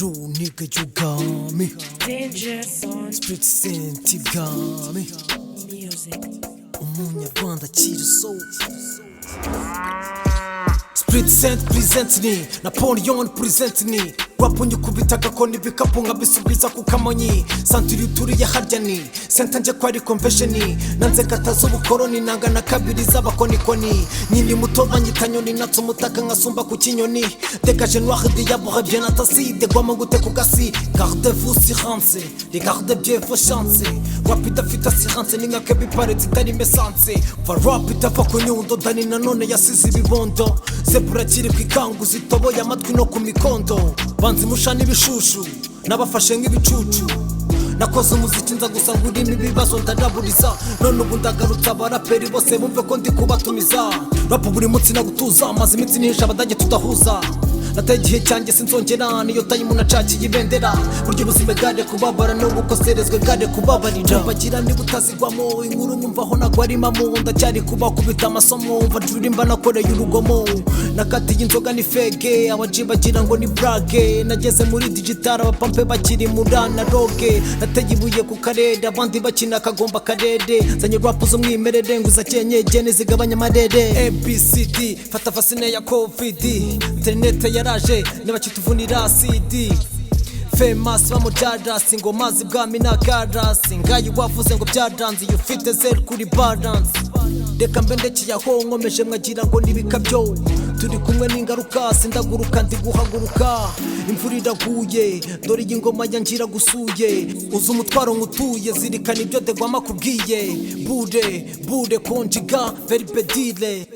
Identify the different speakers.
Speaker 1: True nigga, you got me.
Speaker 2: Dangerzone
Speaker 1: Split sent, you got me.
Speaker 2: music.
Speaker 1: Umunyarwanda Kiroso. Split sent present ni Napoleon present ni Wapo nyukubita gakoni bikapu nkabisubiza ku kamonyi Santuri uturiye harya ni Senta nje kwari convention Nanze kataza ubukoroni nanga na kabiri z'abakonikoni Nyindi muto banyita nyoni natso mutaka nkasumba ku kinyoni Dégage noir diable bien atassi De Gwamo gute ku gasi Gardez-vous silence Regardez bien vos chances Wapita fita silence ninga kebipare zitari mesanse Va rap itava ku nyundo Dani nanone yasize ibibondo Zebura kiri kwikangu zitoboye amatwi no ku mikondo Banzi mushana ibishushu nabafashe nk'ibicucu Nakoze umuziki nza gusa ngurimo ibibazo ndaraburiza None ubu ndagarutsa abaraperi bose bumve ko ndi kubatumiza Rap buri munsi nagutuza amaze iminsi nihisha abadage tudahuza Nateye igihe cyanjye sinzongera niyo time nacakiye ibendera Buryo ubuzima gade kubabara no gukoserezwe gade kubabarira Tumbagira niba utazigwamo inkuru nyumvaho nagwari mamu ndacyari kubakubita amasomo mva jurimba nakoreye urugomo Nakatiye inzoga ni fege abaji bagira ngo ni brage Nageze muri digital abapampe bakiri muri analogue Nateye ibuye ku karere abandi bakina kagomba karere Zanye rap z'umwimerere nguza cyenyegene zigabanya amarere ABCD fata fasine ya covid internet yaraje niba kituvunira CD famous bamujarasi ngo mazi bwami na garasi ngayi wavuze ngo byadanze you fit zero kuri balance Reka mbe ndekiyaho nkomeje mwagira ngo nibikabyo Turi kumwe n'ingaruka sindaguruka ndi guhaguruka Imvura iraguye dore iyi ngoma yanjira gusuye Uza umutwaro nkutuye zirikana ibyo De Gwamo akubwiye Bude konjiga very bedile